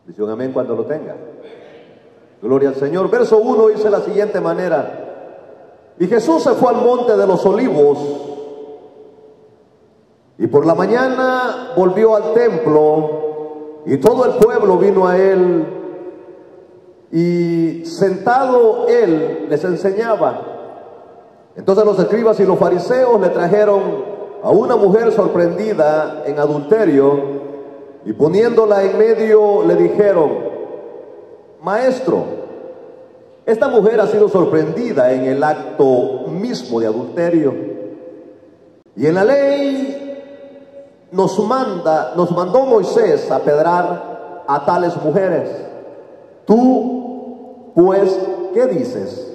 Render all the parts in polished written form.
Dice un amén cuando lo tenga. Gloria al Señor. Verso 1 dice de la siguiente manera: y Jesús se fue al monte de los olivos, y por la mañana volvió al templo, y todo el pueblo vino a él, y sentado él les enseñaba. Entonces los escribas y los fariseos le trajeron a una mujer sorprendida en adulterio, y poniéndola en medio le dijeron: Maestro, esta mujer ha sido sorprendida en el acto mismo de adulterio, y en la ley nos mandó Moisés a apedrear a tales mujeres. Tú, pues, ¿qué dices?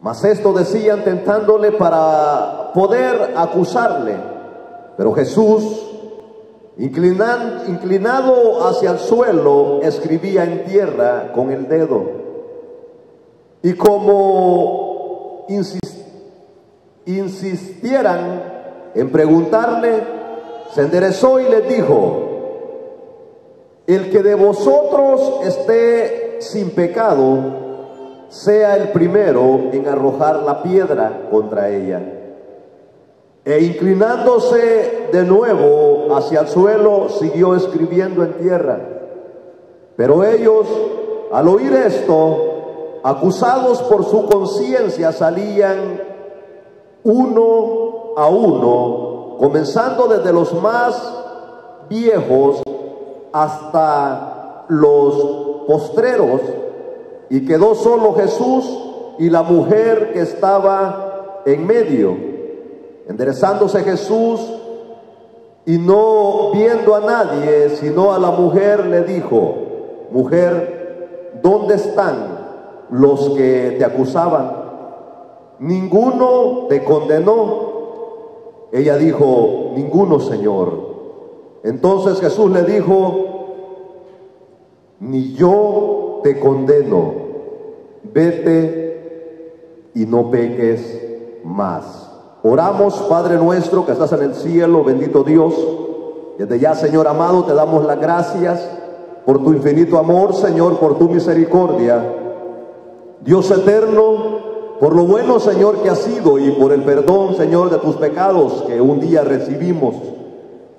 Mas esto decían tentándole para poder acusarle. Pero Jesús, inclinado hacia el suelo, escribía en tierra con el dedo. Y como insistieran en preguntarle, se enderezó y les dijo: el que de vosotros esté sin pecado, sea el primero en arrojar la piedra contra ella. E inclinándose de nuevo hacia el suelo, siguió escribiendo en tierra. Pero ellos, al oír esto, acusados por su conciencia, salían uno a uno, comenzando desde los más viejos hasta los postreros, y quedó solo Jesús y la mujer que estaba en medio. Enderezándose Jesús y no viendo a nadie sino a la mujer, le dijo: Mujer, ¿dónde están los que te acusaban? ¿Ninguno te condenó? Ella dijo: Ninguno, Señor. Entonces Jesús le dijo: Ni yo te condeno, vete y no peques más. Oramos. Padre nuestro que estás en el cielo, bendito Dios, desde ya, Señor amado, te damos las gracias por tu infinito amor, Señor, por tu misericordia, Dios eterno, por lo bueno, Señor, que has sido, y por el perdón, Señor, de tus pecados que un día recibimos.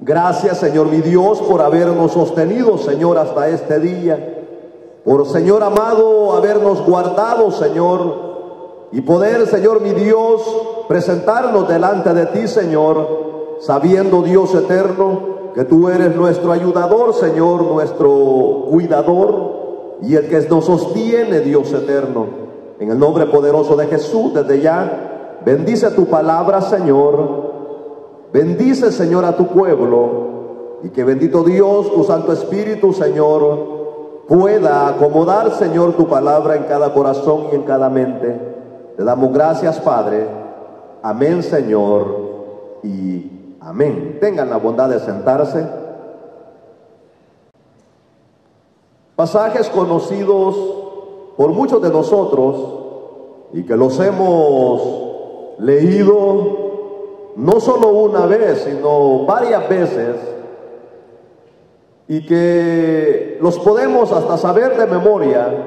Gracias, Señor mi Dios, por habernos sostenido, Señor, hasta este día, por, Señor amado, habernos guardado, Señor, y poder, Señor mi Dios, presentarnos delante de ti, Señor, sabiendo, Dios eterno, que tú eres nuestro ayudador, Señor, nuestro cuidador, y el que nos sostiene, Dios eterno. En el nombre poderoso de Jesús, desde ya, bendice tu palabra, Señor. Bendice, Señor, a tu pueblo, y que, bendito Dios, tu Santo Espíritu, Señor, pueda acomodar, Señor, tu palabra en cada corazón y en cada mente. Te damos gracias, Padre. Amén, Señor, y amén. Tengan la bondad de sentarse. Pasajes conocidos por muchos de nosotros y que los hemos leído no solo una vez, sino varias veces, y que los podemos hasta saber de memoria.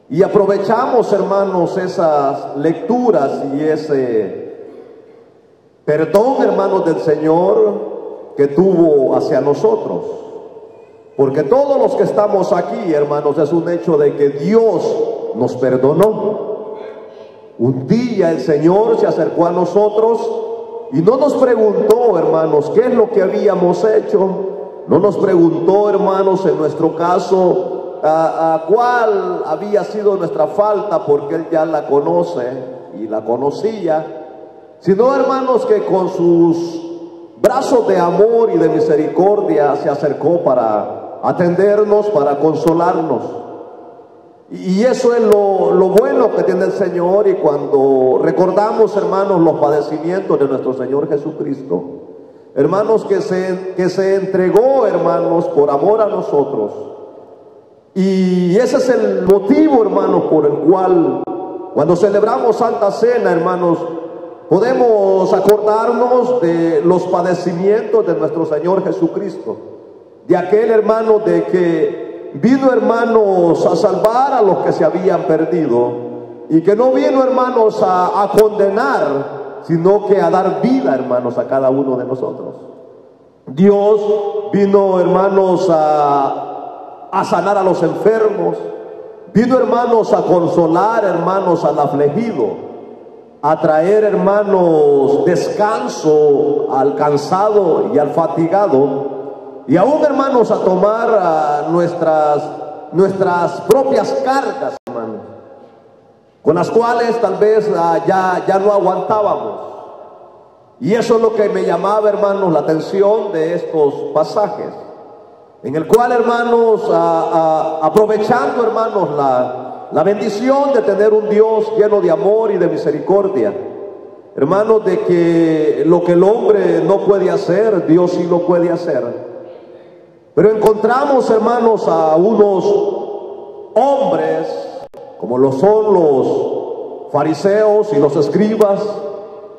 Y aprovechamos, hermanos, esas lecturas y ese perdón, hermanos, del Señor que tuvo hacia nosotros. Porque todos los que estamos aquí, hermanos, es un hecho de que Dios nos perdonó. Un día el Señor se acercó a nosotros y no nos preguntó, hermanos, qué es lo que habíamos hecho. No nos preguntó, hermanos, en nuestro caso, a cuál había sido nuestra falta, porque Él ya la conoce y la conocía, sino, hermanos, que con sus brazos de amor y de misericordia se acercó para atendernos, para consolarnos. Y eso es lo bueno que tiene el Señor. Y cuando recordamos, hermanos, los padecimientos de nuestro Señor Jesucristo, hermanos, que se entregó, hermanos, por amor a nosotros. Y ese es el motivo, hermanos, por el cual cuando celebramos Santa Cena, hermanos, podemos acordarnos de los padecimientos de nuestro Señor Jesucristo. de aquel hermano de que vino, hermanos, a salvar a los que se habían perdido, y que no vino, hermanos, a condenar, sino que a dar vida, hermanos, a cada uno de nosotros. Dios vino, hermanos, a sanar a los enfermos, vino, hermanos, a consolar, hermanos, al afligido, a traer, hermanos, descanso al cansado y al fatigado, y aún, hermanos, a tomar nuestras propias cargas, hermanos, con las cuales tal vez ya no aguantábamos. Y eso es lo que me llamaba, hermanos, la atención de estos pasajes, en el cual, hermanos, aprovechando, hermanos, la bendición de tener un Dios lleno de amor y de misericordia, hermanos, de que lo que el hombre no puede hacer, Dios sí lo puede hacer. Pero encontramos, hermanos, a unos hombres, como lo son los fariseos y los escribas,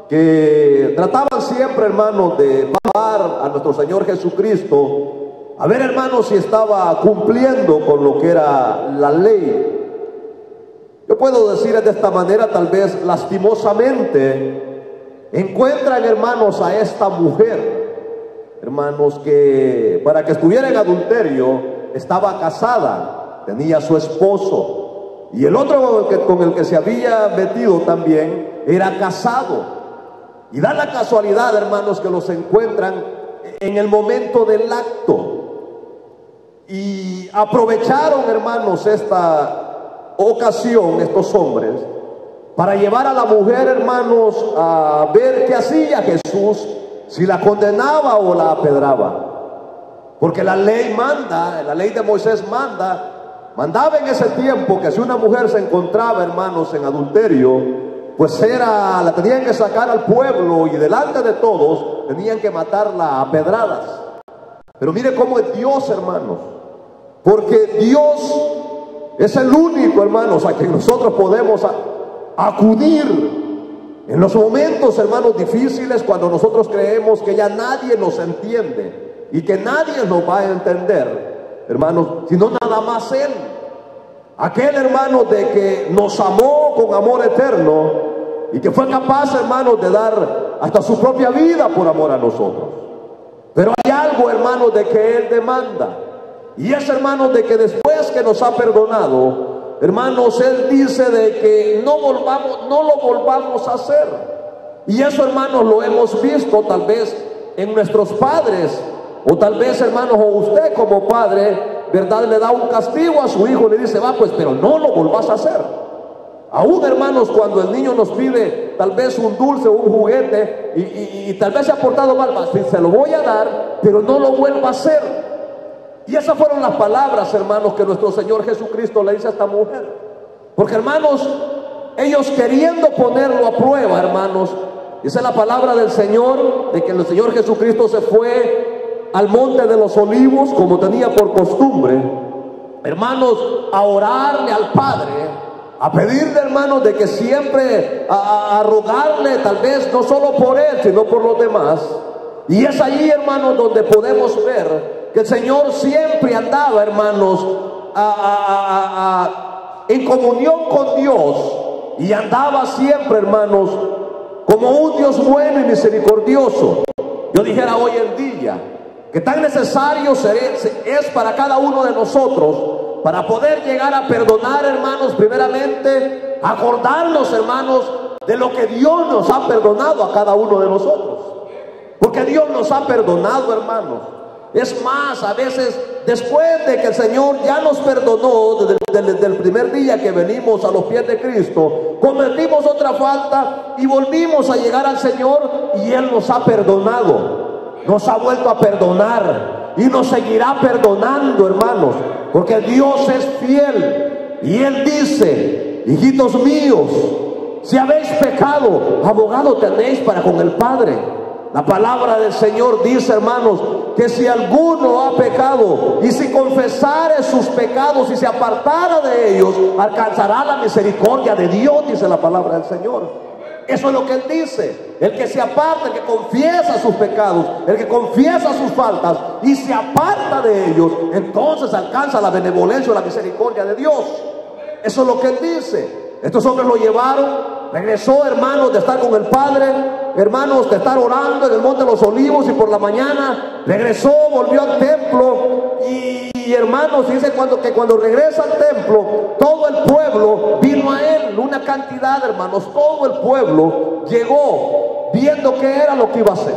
que trataban siempre, hermanos, de probar a nuestro Señor Jesucristo, a ver, hermanos, si estaba cumpliendo con lo que era la ley. Yo puedo decir de esta manera, tal vez lastimosamente, encuentran, hermanos, a esta mujer, hermanos, que para que estuviera en adulterio estaba casada, tenía su esposo, y el otro con el que se había metido también era casado. Y da la casualidad, hermanos, que los encuentran en el momento del acto. Y aprovecharon, hermanos, esta ocasión, estos hombres, para llevar a la mujer, hermanos, a ver qué hacía Jesús, si la condenaba o la apedraba. Porque la ley manda, la ley de Moisés mandaba en ese tiempo que si una mujer se encontraba, hermanos, en adulterio, pues la tenían que sacar al pueblo y delante de todos tenían que matarla a pedradas. Pero mire cómo es Dios, hermanos, porque Dios es el único, hermanos, a quien nosotros podemos acudir en los momentos, hermanos, difíciles, cuando nosotros creemos que ya nadie nos entiende y que nadie nos va a entender, hermanos, sino nada más Él. Aquel, hermano, de que nos amó con amor eterno y que fue capaz, hermanos, de dar hasta su propia vida por amor a nosotros. Pero hay algo, hermanos, de que Él demanda, y es, hermanos, de que después que nos ha perdonado, hermanos, Él dice de que no lo volvamos a hacer. Y eso, hermanos, lo hemos visto tal vez en nuestros padres, o tal vez, hermanos, o usted como padre, ¿verdad?, le da un castigo a su hijo, le dice, va, pues, pero no lo volvás a hacer. Aún, hermanos, cuando el niño nos pide tal vez un dulce o un juguete y tal vez se ha portado mal, se lo voy a dar, pero no lo vuelva a hacer. Y esas fueron las palabras, hermanos, que nuestro Señor Jesucristo le dice a esta mujer. Porque, hermanos, ellos queriendo ponerlo a prueba, hermanos, esa es la palabra del Señor, de que el Señor Jesucristo se fue al monte de los olivos, como tenía por costumbre, hermanos, a orarle al Padre, a pedirle, hermanos, de que siempre a rogarle, tal vez no solo por él, sino por los demás. Y es allí, hermanos, donde podemos ver que el Señor siempre andaba, hermanos, en comunión con Dios, y andaba siempre, hermanos, como un Dios bueno y misericordioso. Yo dijera hoy en día que tan necesario es para cada uno de nosotros, para poder llegar a perdonar, hermanos, primeramente acordarnos, hermanos, de lo que Dios nos ha perdonado a cada uno de nosotros. Porque Dios nos ha perdonado, hermanos. Es más, a veces después de que el Señor ya nos perdonó desde el primer día que venimos a los pies de Cristo, cometimos otra falta y volvimos a llegar al Señor, y Él nos ha perdonado, nos ha vuelto a perdonar y nos seguirá perdonando, hermanos, porque Dios es fiel. Y Él dice, hijitos míos, si habéis pecado, abogado tenéis para con el Padre. La palabra del Señor dice, hermanos, que si alguno ha pecado y si confesare sus pecados y se apartara de ellos, alcanzará la misericordia de Dios, dice la palabra del Señor. Eso es lo que Él dice. El que se aparta, el que confiesa sus pecados, el que confiesa sus faltas y se aparta de ellos, entonces alcanza la benevolencia o la misericordia de Dios. Eso es lo que él dice. Estos hombres lo llevaron, regresó, hermanos, de estar con el Padre, hermanos, de estar orando en el Monte de los Olivos, y por la mañana regresó, volvió al templo y hermanos, dice que cuando regresa al templo, todo el pueblo vino a él, una cantidad, hermanos, todo el pueblo llegó viendo qué era lo que iba a hacer.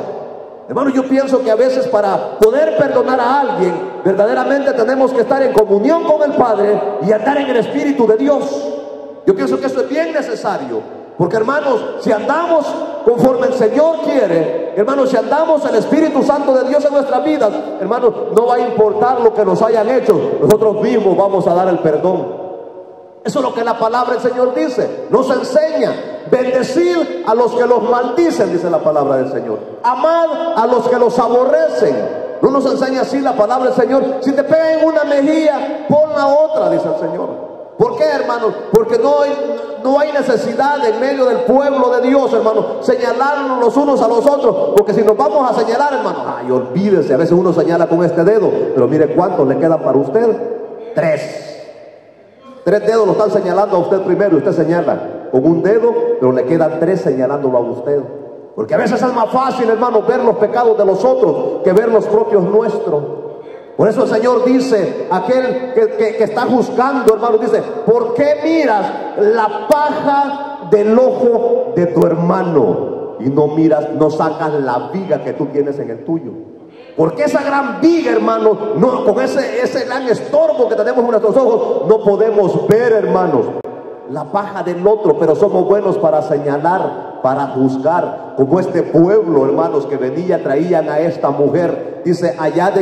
Hermanos, yo pienso que a veces para poder perdonar a alguien, verdaderamente tenemos que estar en comunión con el Padre y andar en el Espíritu de Dios. Yo pienso que eso es bien necesario, porque hermanos, si andamos conforme el Señor quiere, hermanos, si andamos el Espíritu Santo de Dios en nuestras vidas, hermanos, no va a importar lo que nos hayan hecho, nosotros mismos vamos a dar el perdón. Eso es lo que la palabra del Señor dice, nos enseña: bendecid a los que los maldicen, dice la palabra del Señor, amad a los que los aborrecen. No nos enseña así la palabra del Señor: si te pegan en una mejilla, pon la otra, dice el Señor. ¿Por qué, hermanos? Porque no hay necesidad en medio del pueblo de Dios, hermanos, señalarnos los unos a los otros, porque si nos vamos a señalar, hermanos, ay, olvídese, a veces uno señala con este dedo, pero mire cuántos le quedan para usted. 3 dedos lo están señalando a usted primero, y usted señala con un dedo, pero le quedan 3 señalándolo a usted. Porque a veces es más fácil, hermanos, ver los pecados de los otros que ver los propios nuestros. Por eso el Señor dice, aquel que está juzgando, hermano, dice: ¿por qué miras la paja del ojo de tu hermano y no sacas la viga que tú tienes en el tuyo? Porque esa gran viga, hermano, con ese gran estorbo que tenemos en nuestros ojos, no podemos ver, hermanos, la paja del otro, pero somos buenos para señalar, para juzgar, como este pueblo, hermanos, que traían a esta mujer, dice, allá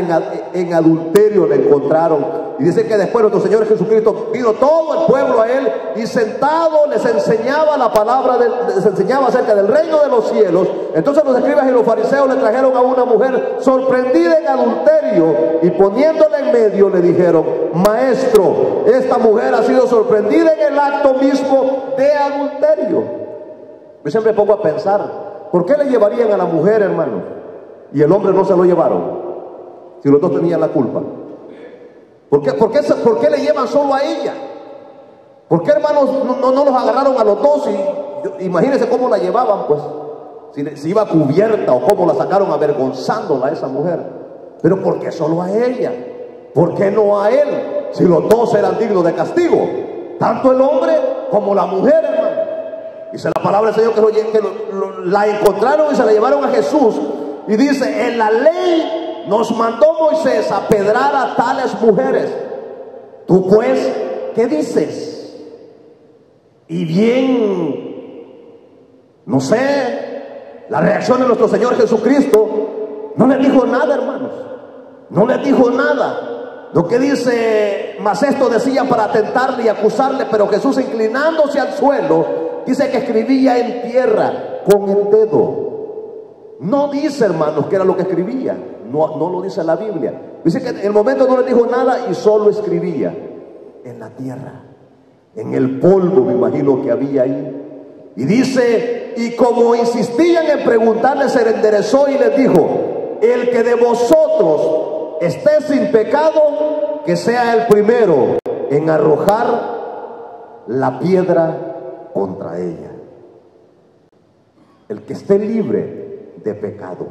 en adulterio le encontraron, y dice que después nuestro Señor Jesucristo vino todo el pueblo a él, y sentado les enseñaba la palabra, les enseñaba acerca del reino de los cielos. Entonces los escribas y los fariseos le trajeron a una mujer sorprendida en adulterio, y poniéndola en medio le dijeron: Maestro, esta mujer ha sido sorprendida en el acto mismo de adulterio. Yo siempre me pongo a pensar, ¿por qué le llevarían a la mujer, hermano, y el hombre no se lo llevaron, si los dos tenían la culpa? ¿Por qué le llevan solo a ella? ¿Por qué, hermanos, no los agarraron a los dos? Imagínense cómo la llevaban, pues, si iba cubierta, o cómo la sacaron avergonzándola a esa mujer. Pero ¿por qué solo a ella? ¿Por qué no a él? Si los dos eran dignos de castigo, tanto el hombre como la mujer, hermano. Dice la palabra del Señor que la encontraron y se la llevaron a Jesús. Y dice: en la ley nos mandó Moisés a apedrar a tales mujeres. Tú pues, ¿qué dices? Y bien, no sé, la reacción de nuestro Señor Jesucristo no le dijo nada, hermanos. No le dijo nada. Lo que dice: mas esto decía para tentarle y acusarle, pero Jesús, inclinándose al suelo, dice que escribía en tierra con el dedo. No dice, hermanos, que era lo que escribía. No lo dice la Biblia. Dice que en el momento no le dijo nada y solo escribía en la tierra, en el polvo, me imagino que había ahí. Y dice: y como insistían en preguntarle, se le enderezó y les dijo: el que de vosotros esté sin pecado, que sea el primero en arrojar la piedra contra ella. El que esté libre de pecados,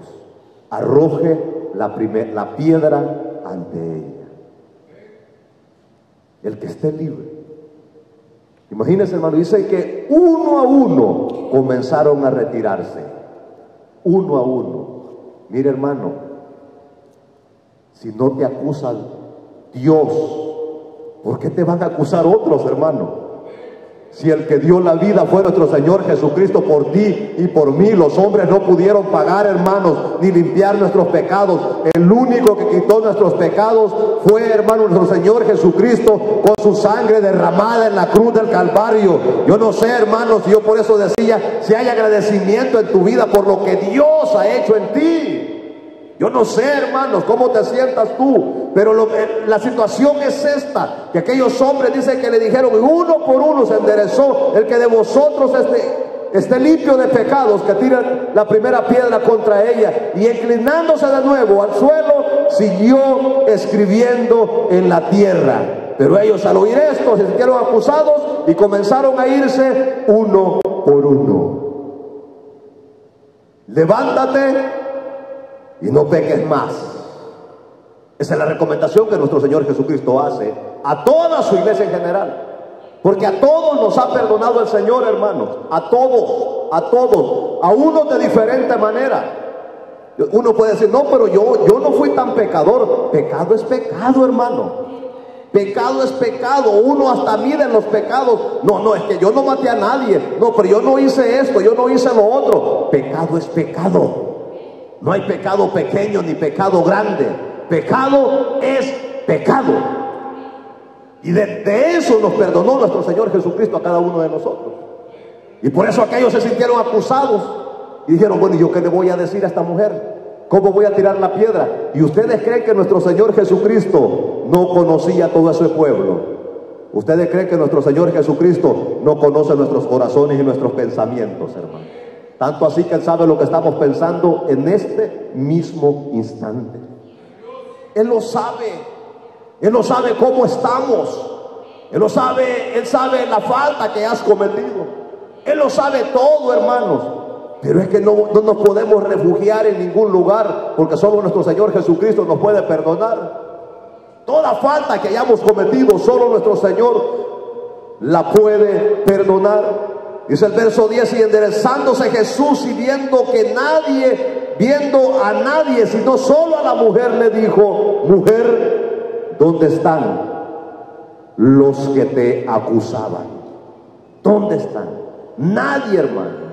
arroje la piedra ante ella. El que esté libre. Imagínense, hermano, dice que uno a uno comenzaron a retirarse. Uno a uno. Mire, hermano, si no te acusa Dios, ¿por qué te van a acusar otros, hermano? Si el que dio la vida fue nuestro Señor Jesucristo por ti y por mí, los hombres no pudieron pagar, hermanos, ni limpiar nuestros pecados. El único que quitó nuestros pecados fue, hermano, nuestro Señor Jesucristo, con su sangre derramada en la cruz del Calvario. Yo no sé, hermanos, yo por eso decía, si hay agradecimiento en tu vida por lo que Dios ha hecho en ti. Yo no sé, hermanos, cómo te sientas tú, pero la situación es esta, que aquellos hombres dicen que le dijeron, y uno por uno se enderezó: el que de vosotros esté limpio de pecados, que tire la primera piedra contra ella. Y inclinándose de nuevo al suelo, siguió escribiendo en la tierra. Pero ellos, al oír esto, se sintieron acusados y comenzaron a irse uno por uno. Levántate y no peques más. Esa es la recomendación que nuestro Señor Jesucristo hace a toda su iglesia en general. Porque a todos nos ha perdonado el Señor, hermanos. A todos, a unos de diferente manera. Uno puede decir, no, pero yo no fui tan pecador. Pecado es pecado, hermano. Pecado es pecado. Uno hasta mide los pecados. No, es que yo no maté a nadie. No, pero yo no hice esto, yo no hice lo otro. Pecado es pecado. No hay pecado pequeño ni pecado grande. Pecado es pecado. Y de eso nos perdonó nuestro Señor Jesucristo a cada uno de nosotros. Y por eso aquellos se sintieron acusados y dijeron, bueno, ¿y yo qué le voy a decir a esta mujer? ¿Cómo voy a tirar la piedra? ¿Y ustedes creen que nuestro Señor Jesucristo no conocía todo ese pueblo? ¿Ustedes creen que nuestro Señor Jesucristo no conoce nuestros corazones y nuestros pensamientos, hermano? Tanto así que Él sabe lo que estamos pensando en este mismo instante. Él lo sabe. Él no sabe cómo estamos. Él sabe la falta que has cometido. Él lo sabe todo, hermanos. Pero es que no nos podemos refugiar en ningún lugar, porque solo nuestro Señor Jesucristo nos puede perdonar. Toda falta que hayamos cometido, solo nuestro Señor la puede perdonar. Dice el verso 10, y enderezándose Jesús y viendo a nadie, sino solo a la mujer, le dijo, mujer, ¿dónde están los que te acusaban? ¿Dónde están? Nadie, hermano.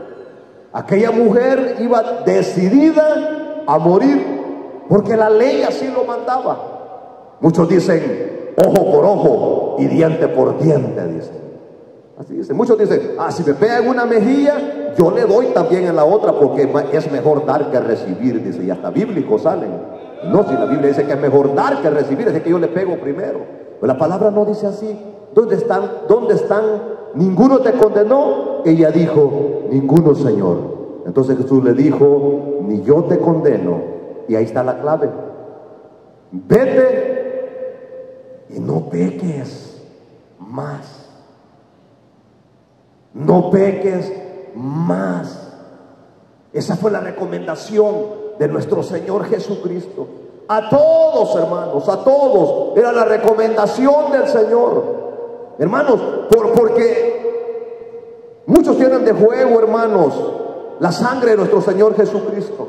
Aquella mujer iba decidida a morir, porque la ley así lo mandaba. Muchos dicen ojo por ojo y diente por diente, dicen. Así dicen. Muchos dicen, si me pega en una mejilla, yo le doy también en la otra, porque es mejor dar que recibir, dice. Y hasta bíblicos salen. No, si la Biblia dice que es mejor dar que recibir, es que yo le pego primero. Pero la palabra no dice así. ¿Dónde están? ¿Dónde están? ¿Ninguno te condenó? Ella dijo, ninguno, Señor. Entonces Jesús le dijo, ni yo te condeno. Y ahí está la clave. Vete y no peques más. No peques más. Esa fue la recomendación de nuestro Señor Jesucristo. A todos, hermanos, a todos. Era la recomendación del Señor. Hermanos, porque muchos tienen de juego, hermanos, la sangre de nuestro Señor Jesucristo.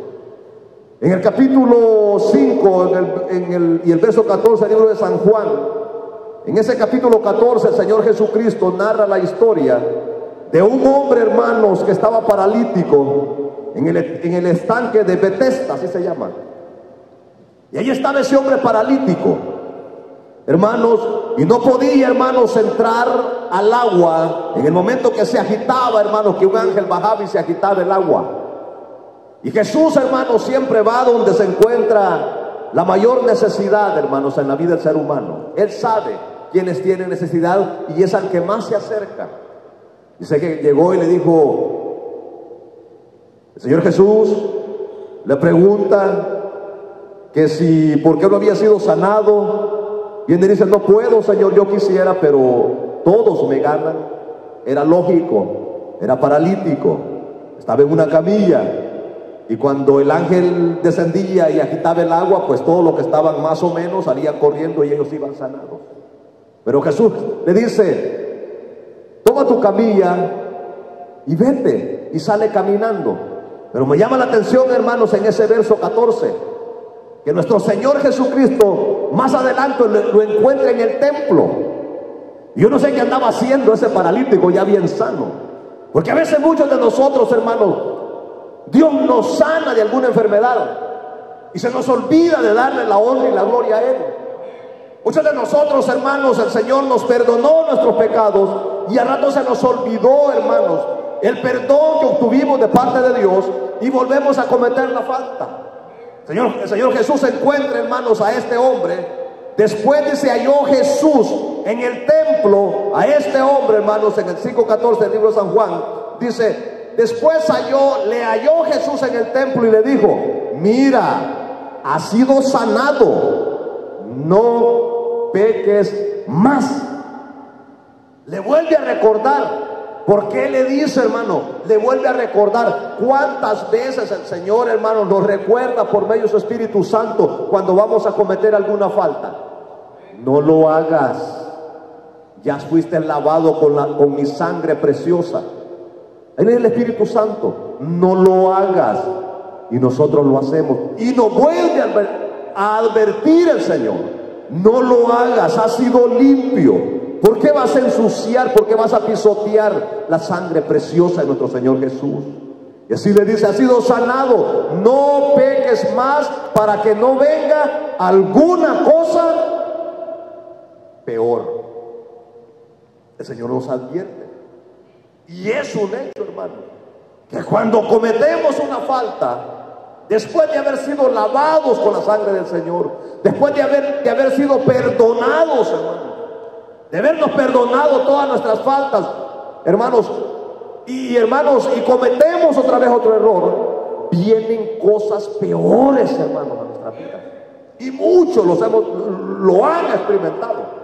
En el capítulo 5 y el verso 14 del libro de San Juan, en ese capítulo 14 el Señor Jesucristo narra la historia de un hombre, hermanos, que estaba paralítico en el estanque de Betesda, así se llama. Y ahí estaba ese hombre paralítico, hermanos, y no podía, hermanos, entrar al agua en el momento que se agitaba, hermanos, que un ángel bajaba y se agitaba el agua. Y Jesús, hermanos, siempre va donde se encuentra la mayor necesidad, hermanos, en la vida del ser humano. Él sabe quiénes tienen necesidad y es al que más se acerca. Dice que llegó y le dijo, el Señor Jesús le pregunta que si, ¿por qué no había sido sanado? Y él le dice, no puedo, Señor, yo quisiera, pero todos me ganan. Era lógico, era paralítico, estaba en una camilla, y cuando el ángel descendía y agitaba el agua, pues todos los que estaban más o menos salían corriendo y ellos iban sanados. Pero Jesús le dice, toma tu camilla y vete, y sale caminando. Pero me llama la atención, hermanos, en ese verso 14, que nuestro Señor Jesucristo más adelante lo encuentra en el templo. Y yo no sé qué andaba haciendo ese paralítico ya bien sano, porque a veces muchos de nosotros, hermanos, Dios nos sana de alguna enfermedad y se nos olvida de darle la honra y la gloria a Él. Muchos de nosotros, hermanos, el Señor nos perdonó nuestros pecados y al rato se nos olvidó, hermanos, el perdón que obtuvimos de parte de Dios, y volvemos a cometer la falta. El Señor Jesús encuentra, hermanos, a este hombre. Después de se halló Jesús en el templo a este hombre, hermanos, en el 5:14 del libro de San Juan. Dice, después le halló Jesús en el templo y le dijo: mira, has sido sanado, no peques más. Le vuelve a recordar. ¿Por qué le dice, hermano? Le vuelve a recordar. ¿Cuántas veces el Señor, hermano, nos recuerda por medio de su Espíritu Santo cuando vamos a cometer alguna falta? No lo hagas. Ya fuiste lavado con mi sangre preciosa. Él es el Espíritu Santo. No lo hagas. Y nosotros lo hacemos. Y nos vuelve a advertir el Señor: no lo hagas, has sido limpio. ¿Por qué vas a ensuciar? ¿Por qué vas a pisotear la sangre preciosa de nuestro Señor Jesús? Y así le dice: has sido sanado, no peques más, para que no venga alguna cosa peor. El Señor nos advierte. Y es un hecho, hermano, que cuando cometemos una falta, después de haber sido lavados con la sangre del Señor, después de haber sido perdonados, hermano, de habernos perdonado todas nuestras faltas, hermanos, y cometemos otra vez otro error, vienen cosas peores, hermanos, a nuestra vida. Y muchos lo han experimentado.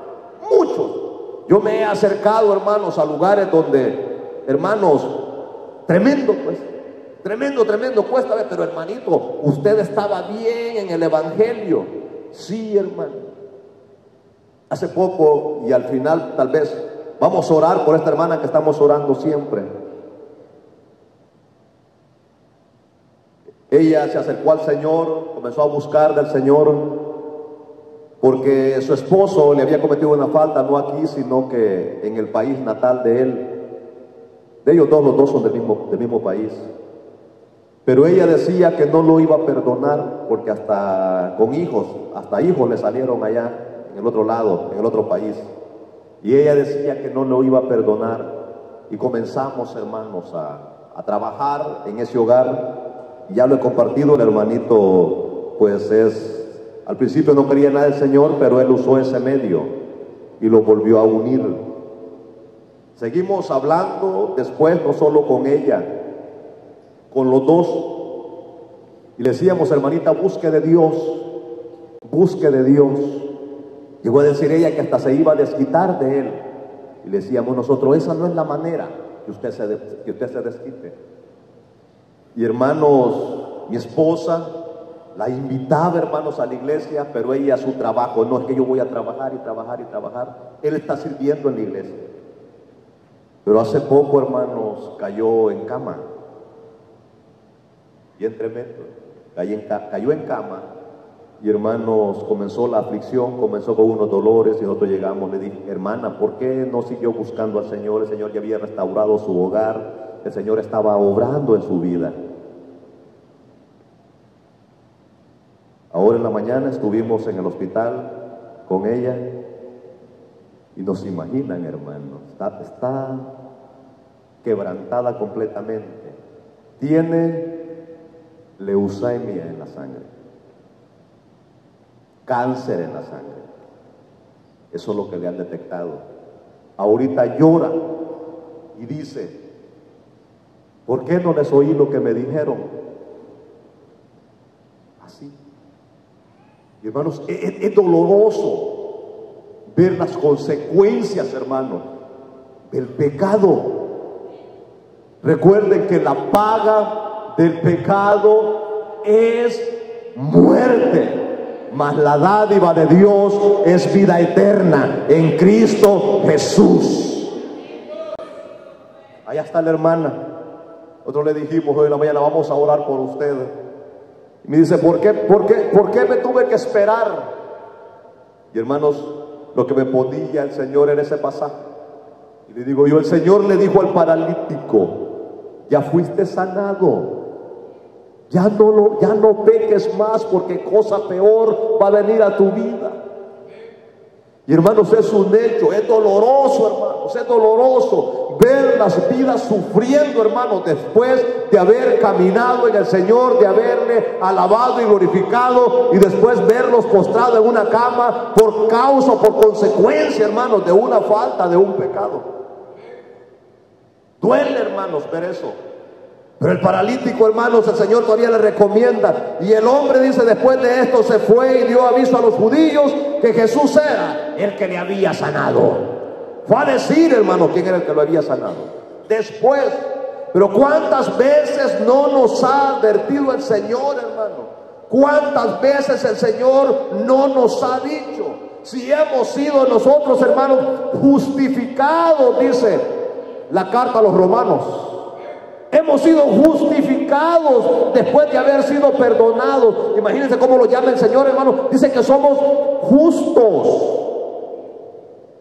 Muchos. Yo me he acercado, hermanos, a lugares donde, hermanos, tremendo, pues, tremendo, cuesta ver, pero hermanito, usted estaba bien en el Evangelio. Sí, hermano. Hace poco, y al final tal vez vamos a orar por esta hermana que estamos orando siempre. Ella se acercó al Señor, comenzó a buscar del Señor, porque su esposo le había cometido una falta, no aquí, sino que en el país natal de él. De ellos dos, los dos son del mismo país. Pero ella decía que no lo iba a perdonar, porque hasta hijos le salieron allá en el otro lado, en el otro país. Y ella decía que no lo iba a perdonar. Y comenzamos, hermanos, a trabajar en ese hogar. Y ya lo he compartido. El hermanito, pues al principio no quería nada del Señor, pero él usó ese medio y lo volvió a unir. Seguimos hablando después, no solo con ella, con los dos. Y le decíamos: hermanita, busque de Dios, busque de Dios. Llegó a decir ella que hasta se iba a desquitar de él. Y le decíamos nosotros: esa no es la manera que usted se desquite. Y hermanos, mi esposa la invitaba, hermanos, a la iglesia, pero ella a su trabajo. No, es que yo voy a trabajar y trabajar y trabajar. Él está sirviendo en la iglesia. Pero hace poco, hermanos, cayó en cama. Bien tremendo. Cayó en cama. Y hermanos, comenzó la aflicción, comenzó con unos dolores, y nosotros llegamos, le dije: hermana, ¿por qué no siguió buscando al Señor? El Señor ya había restaurado su hogar, el Señor estaba obrando en su vida. Ahora en la mañana estuvimos en el hospital con ella, y nos imaginan, hermanos, está quebrantada completamente. Tiene leucemia en la sangre, cáncer en la sangre. Eso es lo que le han detectado. Ahorita llora y dice: ¿por qué no les oí lo que me dijeron? Así. Y hermanos, es doloroso ver las consecuencias, hermanos, del pecado. Recuerden que la paga del pecado es muerte, mas la dádiva de Dios es vida eterna en Cristo Jesús. Allá está la hermana. Nosotros le dijimos hoy en la mañana: vamos a orar por usted. Y me dice: ¿por qué me tuve que esperar? Y hermanos, lo que me ponía el Señor en ese pasaje, y le digo yo: el Señor le dijo al paralítico: ya fuiste sanado, ya no peques más, porque cosa peor va a venir a tu vida. Y hermanos, es un hecho, es doloroso, hermanos, es doloroso ver las vidas sufriendo, hermanos, después de haber caminado en el Señor, de haberle alabado y glorificado, y después verlos postrados en una cama por causa o por consecuencia, hermanos, de una falta, de un pecado. Duele, hermanos, ver eso. Pero el paralítico, hermanos, el Señor todavía le recomienda. Y el hombre dice, después de esto se fue y dio aviso a los judíos que Jesús era el que le había sanado. Fue a decir, hermano, quién era el que lo había sanado. Después, pero ¿cuántas veces no nos ha advertido el Señor, hermano? ¿Cuántas veces el Señor no nos ha dicho? Si hemos sido nosotros, hermanos, justificados, dice la carta a los Romanos. Hemos sido justificados después de haber sido perdonados. Imagínense cómo lo llama el Señor, hermano. Dice que somos justos.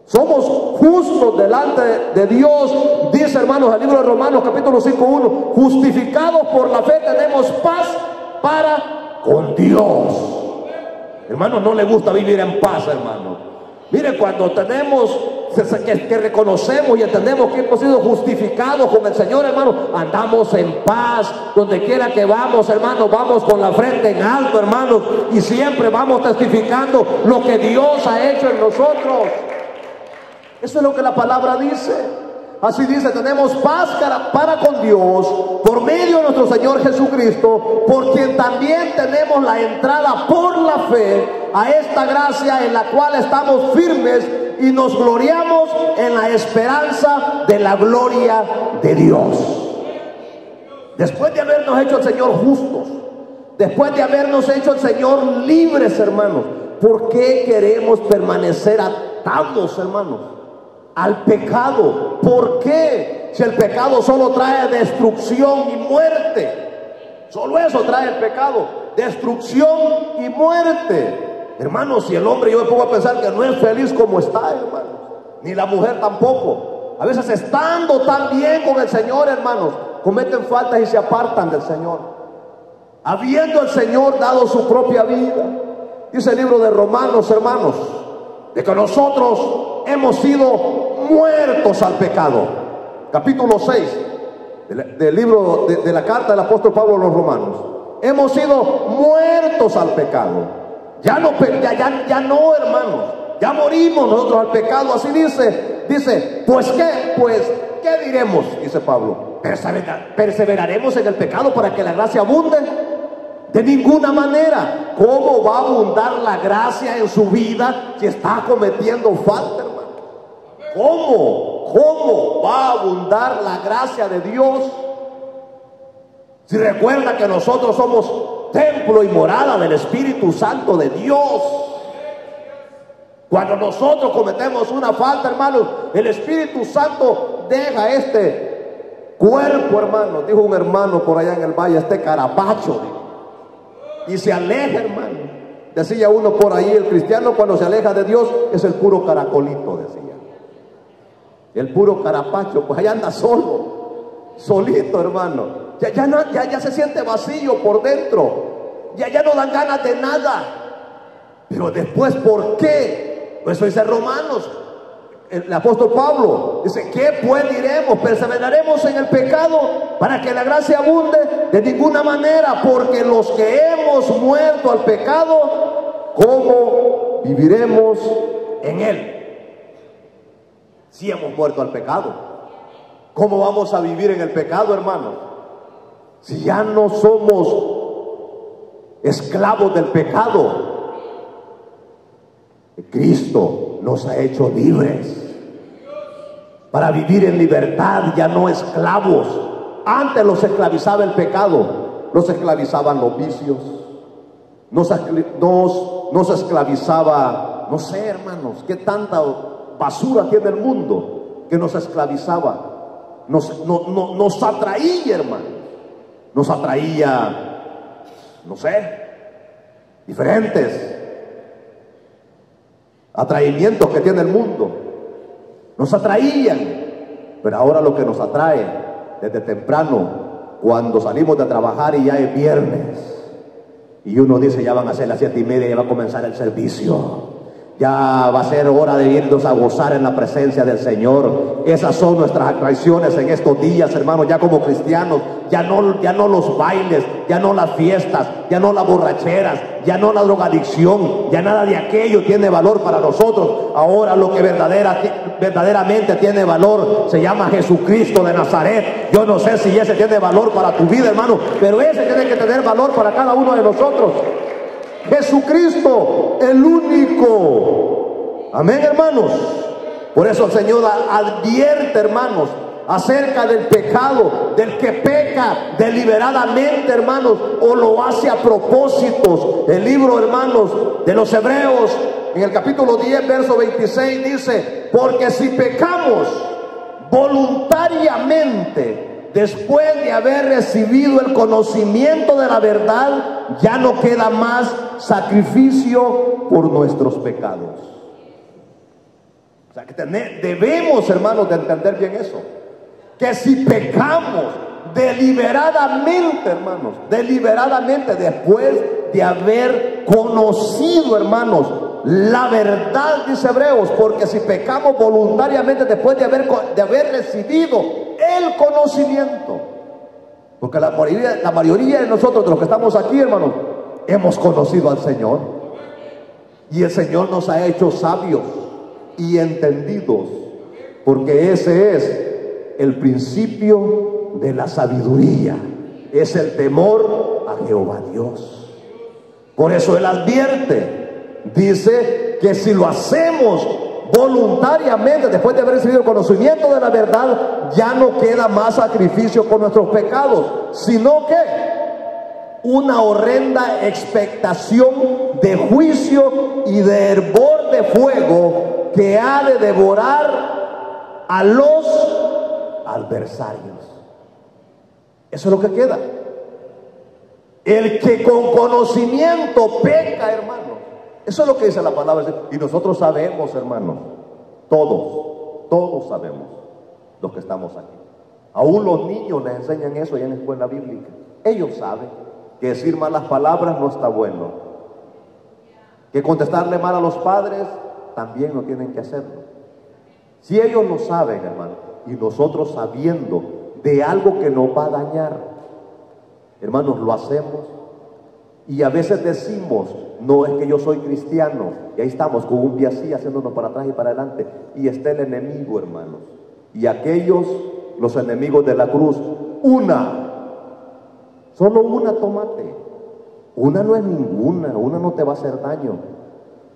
Somos justos delante de Dios. Dice, hermanos, el libro de Romanos capítulo 5:1, justificados por la fe tenemos paz para con Dios. Hermano, no le gusta vivir en paz, hermano. Mire, cuando tenemos que reconocemos y entendemos que hemos sido justificados con el Señor, hermano, andamos en paz. Donde quiera que vamos, hermano, vamos con la frente en alto, hermano, y siempre vamos testificando lo que Dios ha hecho en nosotros. Eso es lo que la palabra dice. Así dice, tenemos paz para con Dios por medio de nuestro Señor Jesucristo, por quien también tenemos la entrada por la fe a esta gracia en la cual estamos firmes y nos gloriamos en la esperanza de la gloria de Dios. Después de habernos hecho el Señor justos, después de habernos hecho el Señor libres, hermanos, ¿por qué queremos permanecer atados, hermanos, al pecado? ¿Por qué? Si el pecado solo trae destrucción y muerte. Solo eso trae el pecado, destrucción y muerte. Hermanos, si el hombre, yo me pongo a pensar que no es feliz como está, hermanos, ni la mujer tampoco. A veces estando tan bien con el Señor, hermanos, cometen faltas y se apartan del Señor, habiendo el Señor dado su propia vida. Dice el libro de Romanos, hermanos, de que nosotros hemos sido muertos al pecado. Capítulo 6 del libro de la carta del apóstol Pablo a los Romanos. Hemos sido muertos al pecado. Ya no, hermanos, ya morimos nosotros al pecado. Así dice, pues ¿qué diremos? Dice Pablo, ¿perseveraremos en el pecado para que la gracia abunde? De ninguna manera. ¿Cómo va a abundar la gracia en su vida si está cometiendo falta, hermano? ¿Cómo va a abundar la gracia de Dios? Si recuerda que nosotros somos templo y morada del Espíritu Santo de Dios. Cuando nosotros cometemos una falta, hermanos, el Espíritu Santo deja este cuerpo, hermano, dijo un hermano por allá en el valle, este carapacho, y se aleja, hermano. Decía uno por ahí, el cristiano cuando se aleja de Dios es el puro caracolito, decía. El puro carapacho, pues allá anda solito, hermano. Ya se siente vacío por dentro. Ya no dan ganas de nada. Pero después, ¿por qué? Pues eso dice Romanos. El apóstol Pablo dice, ¿qué pues diremos? ¿Perseveraremos en el pecado para que la gracia abunde? De ninguna manera, porque los que hemos muerto al pecado, ¿cómo viviremos en él? Si hemos muerto al pecado, ¿cómo vamos a vivir en el pecado, hermano? Si ya no somos esclavos del pecado. Cristo nos ha hecho libres para vivir en libertad, ya no esclavos. Antes los esclavizaba el pecado, los esclavizaban los vicios, nos esclavizaba, no sé, hermanos, qué tanta basura tiene el mundo que nos esclavizaba, nos atraía, hermanos, nos atraía, no sé, diferentes atraimientos que tiene el mundo, nos atraían. Pero ahora lo que nos atrae desde temprano, cuando salimos de trabajar y ya es viernes y uno dice, ya van a ser las 7:30 y ya va a comenzar el servicio, Ya va a ser hora de irnos a gozar en la presencia del Señor. Esas son nuestras atracciones en estos días, hermanos, ya como cristianos. Ya no los bailes, ya no las fiestas, ya no las borracheras, ya no la drogadicción, ya nada de aquello tiene valor para nosotros. Ahora lo que verdaderamente tiene valor se llama Jesucristo de Nazaret. Yo no sé si ese tiene valor para tu vida, hermano, pero ese tiene que tener valor para cada uno de nosotros. Jesucristo, el único. Amén, hermanos. Por eso el Señor advierte, hermanos, acerca del pecado, del que peca deliberadamente, hermanos, o lo hace a propósitos. El libro, hermanos, de los Hebreos, en el capítulo 10, verso 26, dice: porque si pecamos voluntariamente, después de haber recibido el conocimiento de la verdad, ya no queda más sacrificio por nuestros pecados. O sea que debemos, hermanos, de entender bien eso. Que si pecamos deliberadamente, hermanos, deliberadamente, después de haber conocido, hermanos, la verdad, dice Hebreos, porque si pecamos voluntariamente después de haber recibido el conocimiento, porque la mayoría de nosotros, de los que estamos aquí, hermanos, hemos conocido al Señor, y el Señor nos ha hecho sabios y entendidos, porque ese es el principio de la sabiduría, es el temor a Jehová Dios. Por eso Él advierte, dice que si lo hacemos voluntariamente después de haber recibido el conocimiento de la verdad, ya no queda más sacrificio por nuestros pecados, sino que una horrenda expectación de juicio y de hervor de fuego que ha de devorar a los adversarios. Eso es lo que queda. El que con conocimiento peca, hermano. Eso es lo que dice la palabra. Y nosotros sabemos, hermanos, todos sabemos, los que estamos aquí. Aún los niños les enseñan eso ya en la escuela bíblica. Ellos saben que decir malas palabras no está bueno, que contestarle mal a los padres también no tienen que hacerlo. Si ellos lo saben, hermano, y nosotros sabiendo de algo que nos va a dañar, hermanos, lo hacemos. Y a veces decimos: no, es que yo soy cristiano, y ahí estamos con un pie así, haciéndonos para atrás y para adelante, y está el enemigo, hermanos, y aquellos, los enemigos de la cruz. Solo una, tómate. Una no es ninguna, una no te va a hacer daño.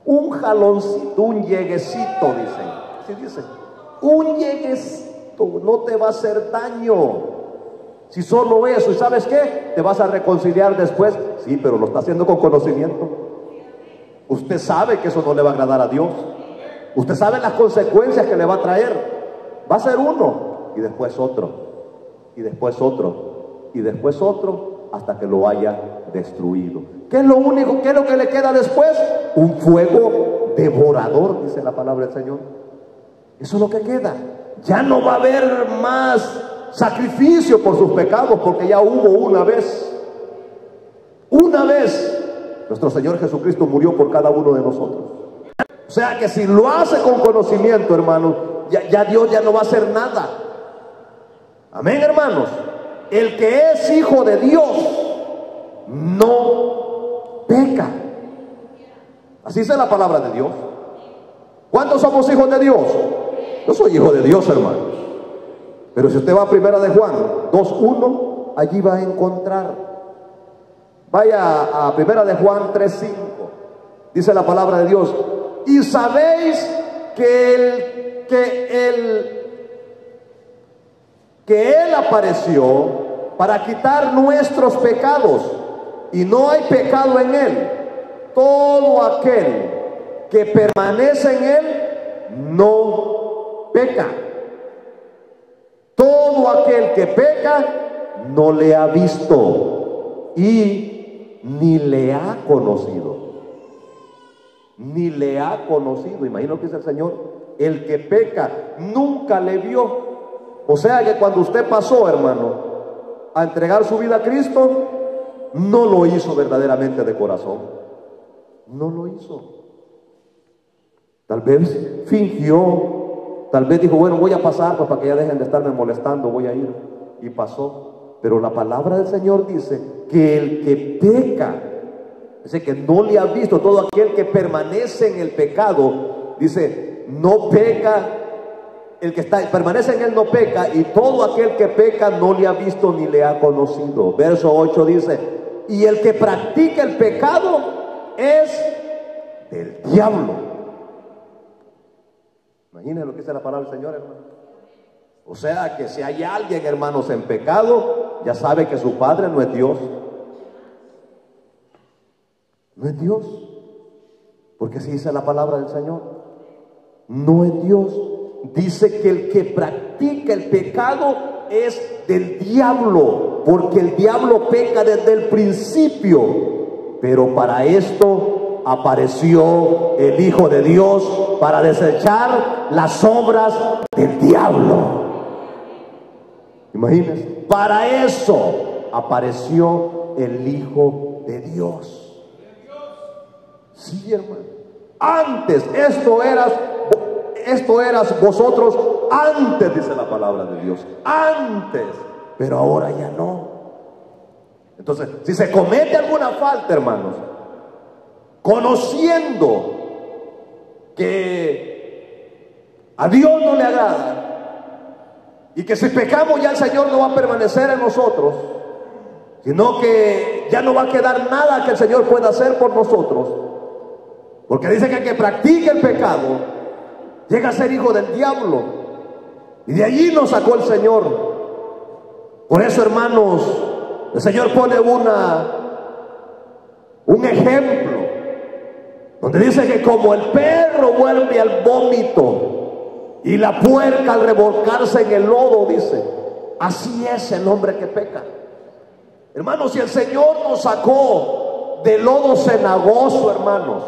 Un jaloncito, un lleguecito, dicen. ¿Sí dicen? Un lleguecito no te va a hacer daño. Si solo eso, ¿y sabes qué? Te vas a reconciliar después. Sí, pero lo está haciendo con conocimiento. Usted sabe que eso no le va a agradar a Dios. Usted sabe las consecuencias que le va a traer. Va a ser uno, y después otro, y después otro, y después otro, hasta que lo haya destruido. ¿Qué es lo que le queda después? Un fuego devorador, dice la palabra del Señor. Eso es lo que queda. Ya no va a haber más sacrificio por sus pecados, porque ya hubo una vez. Una vez nuestro Señor Jesucristo murió por cada uno de nosotros. O sea que si lo hace con conocimiento, hermanos, ya Dios ya no va a hacer nada. Amén, hermanos. El que es hijo de Dios no peca. Así dice la palabra de Dios. ¿Cuántos somos hijos de Dios? Yo soy hijo de Dios, hermano. Pero si usted va a Primera de Juan 2:1, allí va a encontrar. Vaya a Primera de Juan 3:5. Dice la palabra de Dios: y sabéis que Él apareció para quitar nuestros pecados, y no hay pecado en Él. Todo aquel que permanece en Él no peca. Todo aquel que peca no le ha visto y ni le ha conocido. Ni le ha conocido. Imagino que dice el Señor: el que peca nunca le vio. O sea que cuando usted pasó, hermano, a entregar su vida a Cristo, no lo hizo verdaderamente de corazón. No lo hizo. Tal vez fingió, tal vez dijo, bueno, voy a pasar pues, para que ya dejen de estarme molestando, voy a ir. Y pasó. Pero la palabra del Señor dice que el que peca, dice que no le ha visto, todo aquel que permanece en el pecado, dice, no peca, el que permanece en él no peca, y todo aquel que peca no le ha visto ni le ha conocido. Verso 8 dice, y el que practica el pecado es del diablo. Imaginen lo que dice la palabra del Señor, hermano. O sea que si hay alguien, hermanos, en pecado, ya sabe que su padre no es Dios. No es Dios. Porque así dice la palabra del Señor. No es Dios. Dice que el que practica el pecado es del diablo, porque el diablo peca desde el principio. Pero para esto apareció el Hijo de Dios, para desechar las obras del diablo. Imagínense, para eso apareció el Hijo de Dios. Sí, hermano. Antes, esto eras vosotros antes, dice la palabra de Dios. Antes, pero ahora ya no. Entonces, si se comete alguna falta, hermanos, conociendo que a Dios no le agrada, y que si pecamos ya el Señor no va a permanecer en nosotros, sino que ya no va a quedar nada que el Señor pueda hacer por nosotros, porque dice que el que practica el pecado llega a ser hijo del diablo, y de allí nos sacó el Señor. Por eso, hermanos, el Señor pone un ejemplo donde dice que como el perro vuelve al vómito y la puerca al revolcarse en el lodo, dice, así es el hombre que peca. Hermanos, si el Señor nos sacó del lodo cenagoso, hermanos,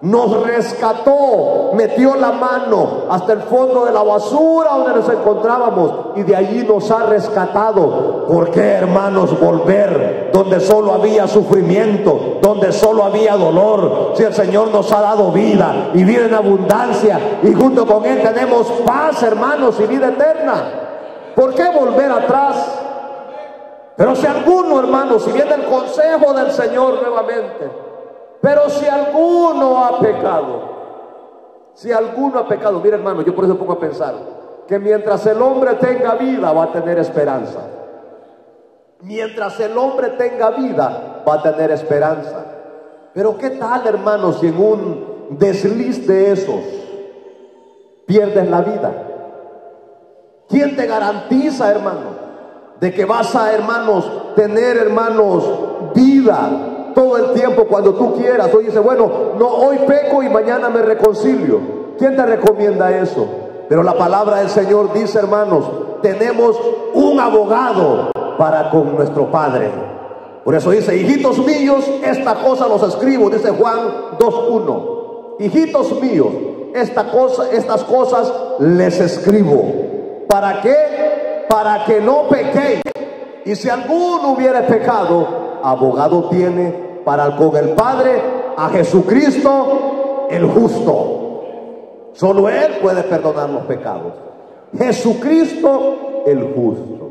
nos rescató, metió la mano hasta el fondo de la basura donde nos encontrábamos, y de allí nos ha rescatado. ¿Por qué, hermanos, volver donde solo había sufrimiento, donde solo había dolor? Si el Señor nos ha dado vida y vida en abundancia, y junto con Él tenemos paz, hermanos, y vida eterna. ¿Por qué volver atrás? Pero si alguno, hermanos, si viene el consejo del Señor nuevamente, pero si alguno ha pecado, mira, hermano, yo por eso pongo a pensar que mientras el hombre tenga vida va a tener esperanza. Mientras el hombre tenga vida va a tener esperanza. Pero qué tal, hermano, si en un desliz de esos pierdes la vida. ¿Quién te garantiza, hermano, de que vas a, hermanos, tener, hermanos, vida todo el tiempo cuando tú quieras? Hoy dice, bueno, no, hoy peco y mañana me reconcilio. ¿Quién te recomienda eso? Pero la palabra del Señor dice, hermanos, tenemos un abogado para con nuestro Padre. Por eso dice, hijitos míos, esta cosa los escribo, dice Juan 2:1. Hijitos míos, estas cosas les escribo. ¿Para qué? Para que no pequéis. Y si alguno hubiere pecado, abogado tiene para con el Padre, a Jesucristo el justo. Solo Él puede perdonar los pecados. Jesucristo el justo.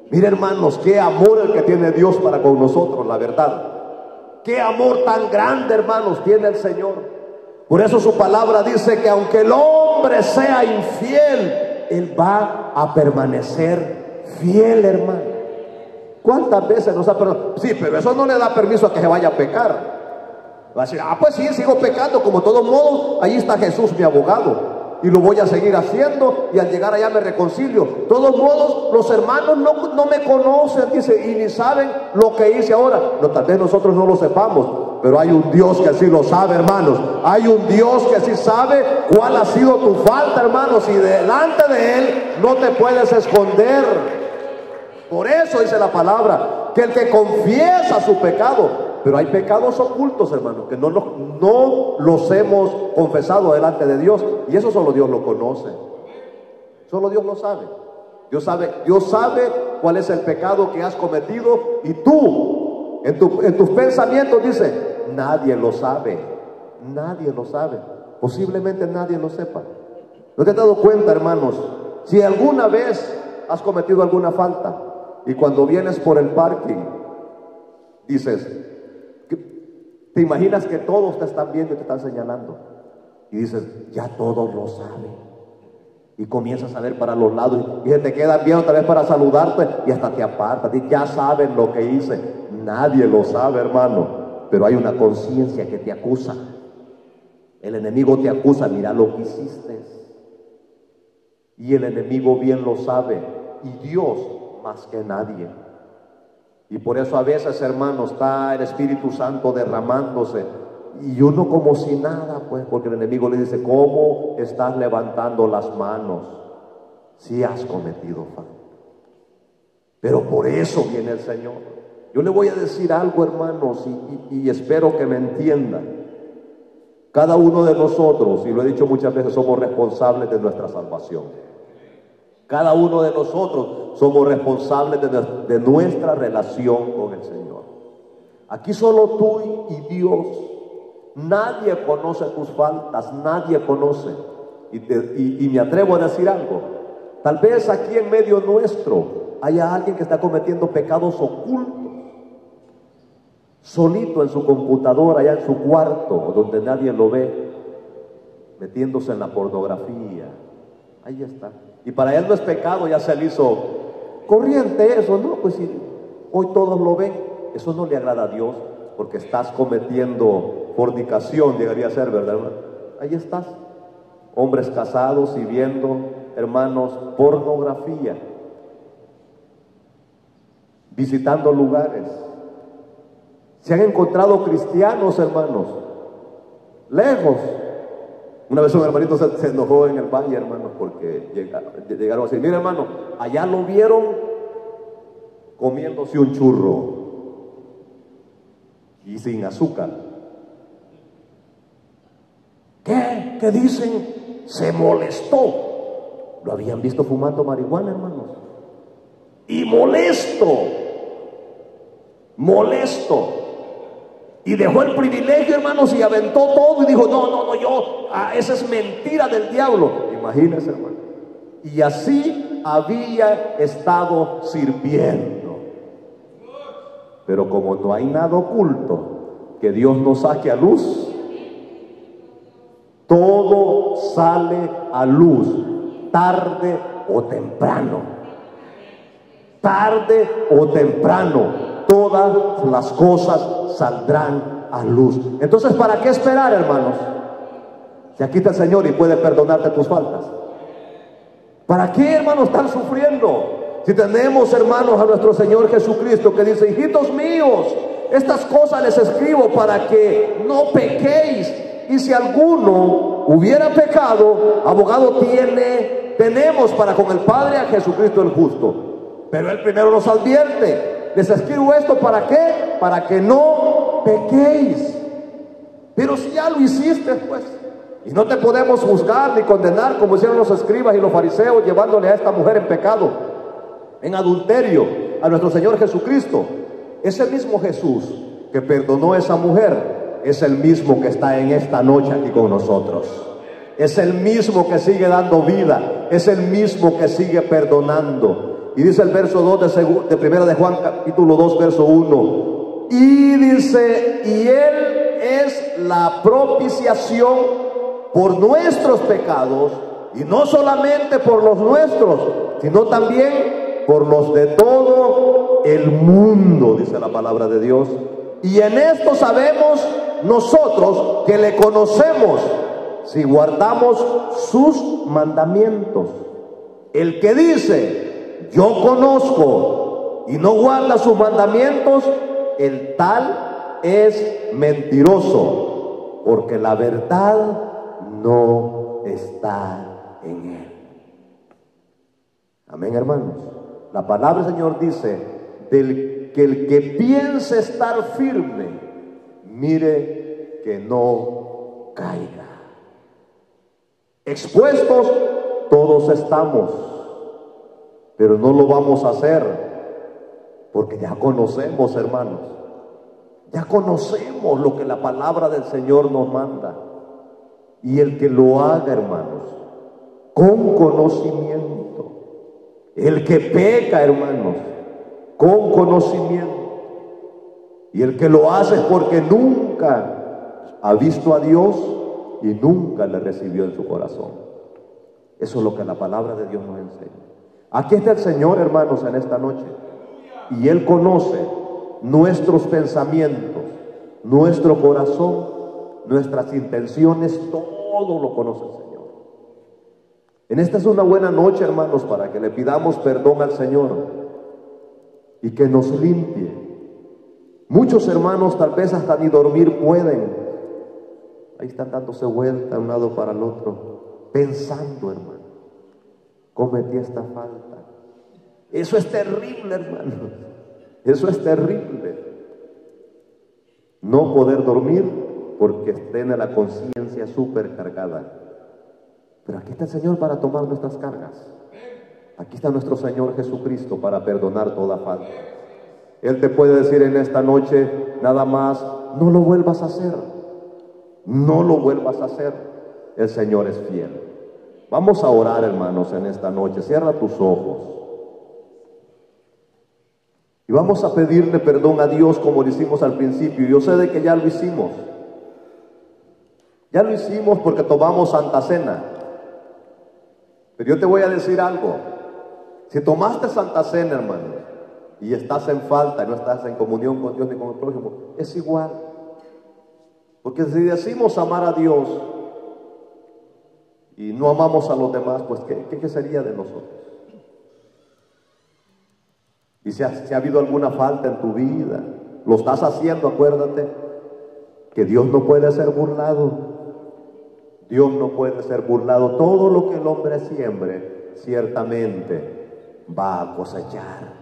Mire, hermanos, qué amor el que tiene Dios para con nosotros, la verdad. Qué amor tan grande, hermanos, tiene el Señor. Por eso su palabra dice que aunque el hombre sea infiel, Él va a permanecer fiel, hermano. ¿Cuántas veces nos ha perdonado? Sí, pero eso no le da permiso a que se vaya a pecar. Va a decir, pues sí, sigo pecando, como todos modos, ahí está Jesús, mi abogado, y lo voy a seguir haciendo, y al llegar allá me reconcilio. De todos modos, los hermanos no me conocen, dice, y ni saben lo que hice ahora. No, tal vez nosotros no lo sepamos, pero hay un Dios que sí lo sabe, hermanos. Hay un Dios que sí sabe cuál ha sido tu falta, hermanos, y delante de Él no te puedes esconder. Por eso dice la palabra, que el que confiesa su pecado, pero hay pecados ocultos, hermanos, que no los hemos confesado delante de Dios, y eso solo Dios lo conoce. Solo Dios lo sabe. Dios sabe cuál es el pecado que has cometido, y tú, en tus pensamientos, dice, nadie lo sabe. Nadie lo sabe. posiblemente nadie lo sepa. ¿No te has dado cuenta, hermanos? Si alguna vez has cometido alguna falta y cuando vienes por el parking dices, te imaginas que todos te están viendo y te están señalando y dices, ya todos lo saben, y comienzas a ver para los lados y se te quedan viendo otra vez para saludarte y hasta te apartas, y ya saben lo que hice. Nadie lo sabe, hermano, pero hay una conciencia que te acusa. El enemigo te acusa, mira lo que hiciste, y el enemigo bien lo sabe, y Dios más que nadie. Y por eso a veces, hermanos, está el Espíritu Santo derramándose y uno como si nada, pues, porque el enemigo le dice, ¿cómo estás levantando las manos si has cometido falta? Pero por eso viene el Señor. Yo le voy a decir algo, hermanos, y espero que me entiendan. Cada uno de nosotros, y lo he dicho muchas veces, somos responsables de nuestra salvación. Cada uno de nosotros somos responsables de nuestra relación con el Señor. Aquí solo tú y Dios. Nadie conoce tus faltas, nadie conoce. Y me atrevo a decir algo. Tal vez aquí en medio nuestro haya alguien que está cometiendo pecados ocultos, solito en su computadora, allá en su cuarto, donde nadie lo ve, metiéndose en la pornografía. Ahí está. Y para él no es pecado, ya se le hizo corriente eso, ¿no? Pues si hoy todos lo ven, eso no le agrada a Dios, porque estás cometiendo fornicación, llegaría a ser, ¿verdad, hermano? Ahí estás, hombres casados y viendo, hermanos, pornografía, visitando lugares. Se han encontrado cristianos, hermanos, lejos. Una vez un hermanito se enojó en el valle, hermanos, porque llegaron a decir, mira, hermano, allá lo vieron comiéndose un churro y sin azúcar. ¿Qué? ¿Qué dicen? Se molestó. Lo habían visto fumando marihuana, hermanos. Y molesto. Y dejó el privilegio, hermanos, y aventó todo y dijo, no, esa es mentira del diablo. Imagínense, hermano. Y así había estado sirviendo. Pero como no hay nada oculto que Dios no saque a luz, todo sale a luz, tarde o temprano. Tarde o temprano. Todas las cosas saldrán a luz. Entonces, ¿para qué esperar, hermanos? Si aquí está el Señor y puede perdonarte tus faltas. ¿Para qué, hermanos, están sufriendo? Si tenemos, hermanos, a nuestro Señor Jesucristo que dice, hijitos míos, estas cosas les escribo para que no pequéis. Y si alguno hubiera pecado, abogado tenemos para con el Padre a Jesucristo el justo. Pero Él primero nos advierte. Les escribo esto, ¿para qué? Para que no pequéis. Pero si ya lo hiciste, pues, y no te podemos juzgar ni condenar como hicieron los escribas y los fariseos, llevándole a esta mujer en pecado, en adulterio, a nuestro Señor Jesucristo. Ese mismo Jesús que perdonó a esa mujer es el mismo que está en esta noche aquí con nosotros. Es el mismo que sigue dando vida, es el mismo que sigue perdonando. Y dice el verso 2 de primera de Juan, capítulo 2, verso 1. Y dice, y Él es la propiciación por nuestros pecados, y no solamente por los nuestros, sino también por los de todo el mundo, dice la palabra de Dios. Y en esto sabemos nosotros que le conocemos, si guardamos sus mandamientos. El que dice, yo conozco, y no guarda sus mandamientos, el tal es mentiroso, porque la verdad no está en él. Amén, hermanos. La palabra del Señor dice, el que piense estar firme, mire que no caiga. Expuestos todos estamos, pero no lo vamos a hacer porque ya conocemos, hermanos, ya conocemos lo que la palabra del Señor nos manda. Y el que lo haga, hermanos, con conocimiento. El que peca, hermanos, con conocimiento. Y el que lo hace es porque nunca ha visto a Dios y nunca le recibió en su corazón. Eso es lo que la palabra de Dios nos enseña. Aquí está el Señor, hermanos, en esta noche. Y Él conoce nuestros pensamientos, nuestro corazón, nuestras intenciones, todo lo conoce el Señor. En esta es una buena noche, hermanos, para que le pidamos perdón al Señor y que nos limpie. Muchos hermanos tal vez hasta ni dormir pueden. Ahí están dándose vuelta de un lado para el otro, pensando, hermano, cometí esta falta. Eso es terrible, hermano. Eso es terrible. No poder dormir porque tiene la conciencia súper cargada. Pero aquí está el Señor para tomar nuestras cargas. Aquí está nuestro Señor Jesucristo para perdonar toda falta. Él te puede decir en esta noche, nada más, no lo vuelvas a hacer. No lo vuelvas a hacer. El Señor es fiel. Vamos a orar, hermanos, en esta noche. Cierra tus ojos. Y vamos a pedirle perdón a Dios como lo hicimos al principio. Yo sé de que ya lo hicimos. Ya lo hicimos porque tomamos Santa Cena. Pero yo te voy a decir algo. Si tomaste Santa Cena, hermano, y estás en falta, no estás en comunión con Dios ni con el prójimo, es igual. Porque si decimos amar a Dios y no amamos a los demás, pues ¿qué sería de nosotros? Y si ha habido alguna falta en tu vida, lo estás haciendo, acuérdate que Dios no puede ser burlado. Dios no puede ser burlado. Todo lo que el hombre siembre, ciertamente va a cosechar.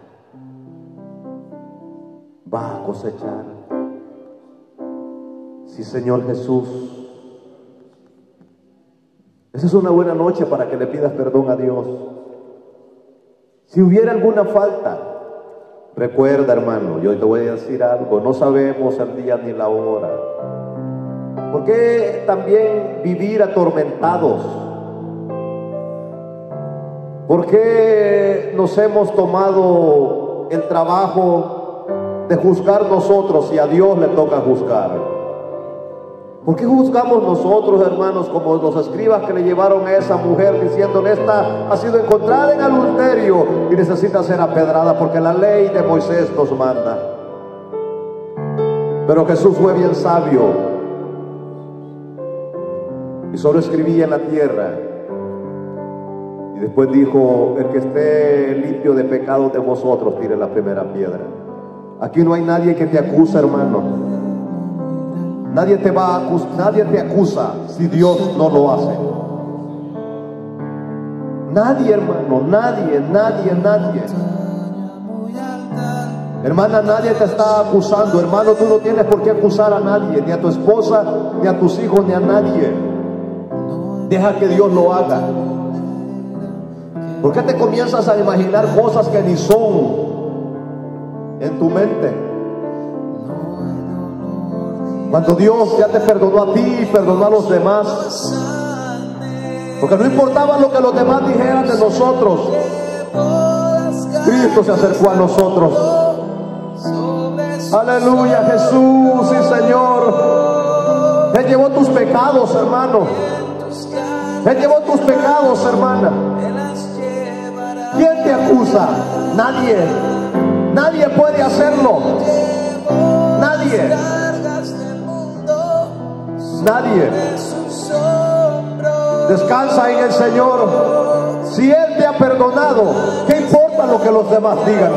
Va a cosechar. Sí, Señor Jesús. Esa es una buena noche para que le pidas perdón a Dios. Si hubiera alguna falta, recuerda, hermano, yo te voy a decir algo, no sabemos el día ni la hora. ¿Por qué también vivir atormentados? ¿Por qué nos hemos tomado el trabajo de juzgar nosotros y a Dios le toca juzgar? ¿Por qué juzgamos nosotros, hermanos, como los escribas que le llevaron a esa mujer diciéndole, esta ha sido encontrada en adulterio y necesita ser apedrada porque la ley de Moisés nos manda? Pero Jesús fue bien sabio y solo escribía en la tierra. Y después dijo, el que esté limpio de pecado de vosotros, tire la primera piedra. Aquí no hay nadie que te acusa, hermano. Nadie te va a acusar, nadie te acusa si Dios no lo hace. Nadie, hermano, nadie. Hermana, nadie te está acusando. Hermano, tú no tienes por qué acusar a nadie, ni a tu esposa, ni a tus hijos, ni a nadie. Deja que Dios lo haga. ¿Por qué te comienzas a imaginar cosas que ni son en tu mente? Cuando Dios ya te perdonó a ti y perdonó a los demás, porque no importaba lo que los demás dijeran de nosotros, Cristo se acercó a nosotros. Aleluya, Jesús, sí, Señor. Él llevó tus pecados, hermano. Él llevó tus pecados, hermana. ¿Quién te acusa? Nadie. Nadie puede hacerlo. Nadie. Nadie. Descansa en el Señor. Si Él te ha perdonado, ¿qué importa lo que los demás digan?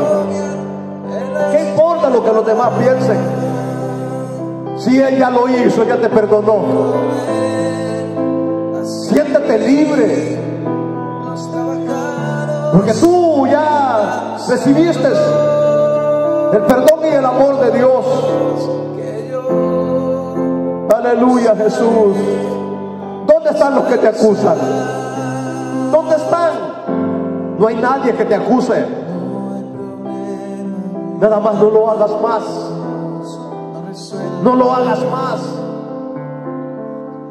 ¿Qué importa lo que los demás piensen? Si Él ya lo hizo, Él ya te perdonó. Siéntete libre, porque tú ya recibiste el perdón y el amor de Dios. Aleluya, Jesús. ¿Dónde están los que te acusan? ¿Dónde están? No hay nadie que te acuse. Nada más no lo hagas más. No lo hagas más.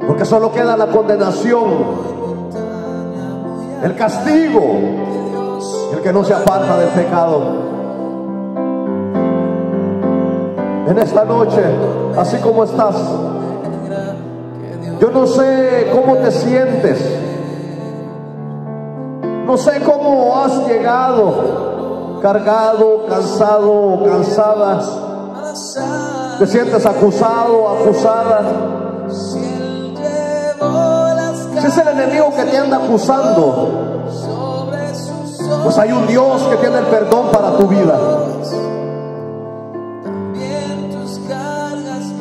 porque solo queda la condenación, el castigo, el que no se aparta del pecado. En esta noche, así como estás, yo no sé cómo te sientes, no sé cómo has llegado, cargado, cansado o cansada. Te sientes acusado, acusada. Si es el enemigo que te anda acusando, pues hay un Dios que tiene el perdón para tu vida.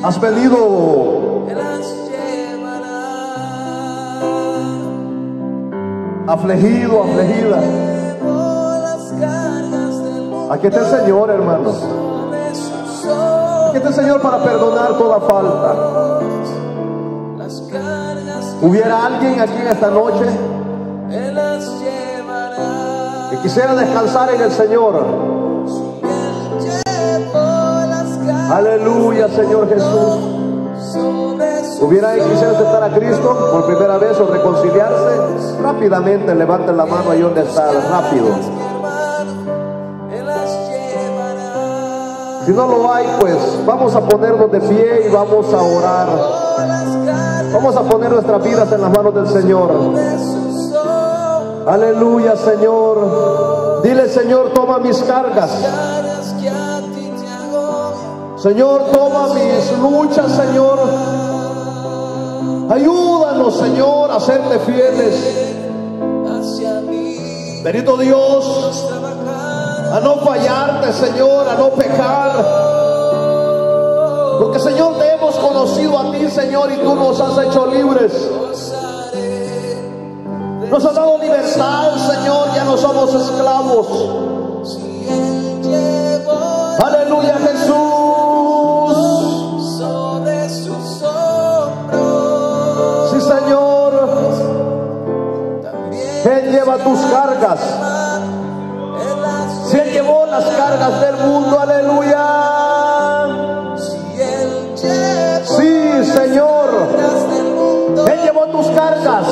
Has venido afligido, afligida. Aquí está el Señor, hermanos. Aquí está el Señor para perdonar toda falta. ¿Hubiera alguien aquí en esta noche que quisiera descansar en el Señor? Aleluya, Señor Jesús. ¿Hubiera alguien que quisiera aceptar a Cristo por primera vez o reconciliarse? Rápidamente levanten la mano ahí donde está, rápido. Si no lo hay, pues vamos a ponernos de pie y vamos a orar. Vamos a poner nuestras vidas en las manos del Señor. Aleluya, Señor. Dile, Señor, toma mis cargas. Señor, toma mis luchas, Señor. Ayúdanos, Señor, a serte fieles. Bendito Dios, a no fallarte, Señor, a no pecar. Porque, Señor, te hemos conocido a ti, Señor, y tú nos has hecho libres. Nos has dado libertad, Señor, ya no somos esclavos. Aleluya, Jesús. Sí, Señor. Él lleva tus cargas. Si Él llevó las cargas del mundo, aleluya. Sí, Señor. Él llevó tus cargas.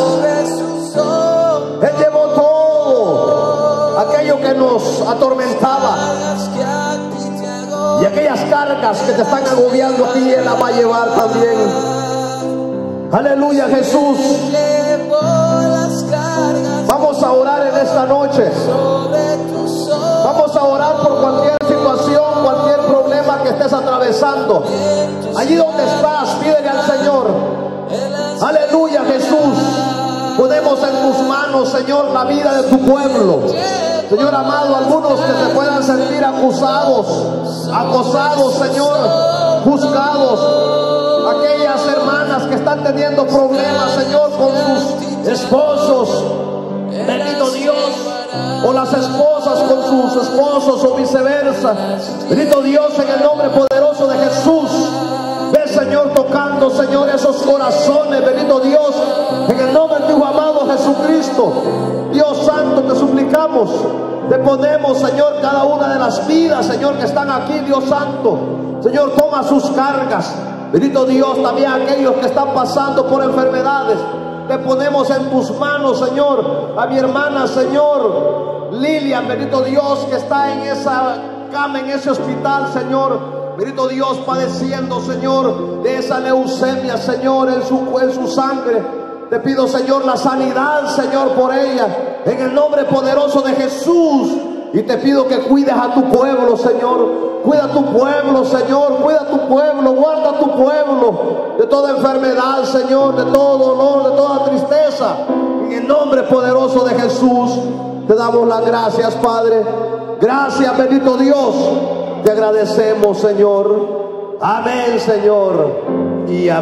Él llevó todo aquello que nos atormentaba. Y aquellas cargas que te están agobiando a ti, Él las va a llevar también. Aleluya, Jesús. Vamos a orar en esta noche. Vamos a orar por cualquier situación, cualquier problema que estés atravesando. Allí donde estás, pídele al Señor. Aleluya, Jesús. Ponemos en tus manos, Señor, la vida de tu pueblo. Señor amado, algunos que se puedan sentir acusados, acosados, Señor, juzgados. Aquellas hermanas que están teniendo problemas, Señor, con sus esposos. Bendito Dios. O las esposas con sus esposos o viceversa. Bendito Dios, en el nombre poderoso de Jesús. Ve, Señor, tocando, Señor, esos corazones. Bendito Dios, en el nombre de tu amado Jesucristo. Dios santo, te suplicamos. Te ponemos, Señor, cada una de las vidas, Señor, que están aquí, Dios santo. Señor, toma sus cargas. Bendito Dios, también aquellos que están pasando por enfermedades. Te ponemos en tus manos, Señor, a mi hermana, Señor, Lilian, bendito Dios, que está en esa cama, en ese hospital, Señor. Bendito Dios, padeciendo, Señor, de esa leucemia, Señor, en su sangre. Te pido, Señor, la sanidad, Señor, por ella, en el nombre poderoso de Jesús. Y te pido que cuides a tu pueblo, Señor. Cuida a tu pueblo, Señor. Cuida a tu pueblo. Guarda a tu pueblo de toda enfermedad, Señor, de todo dolor, de toda tristeza. En el nombre poderoso de Jesús te damos las gracias, Padre. Gracias, bendito Dios. Te agradecemos, Señor. Amén, Señor. Y amén.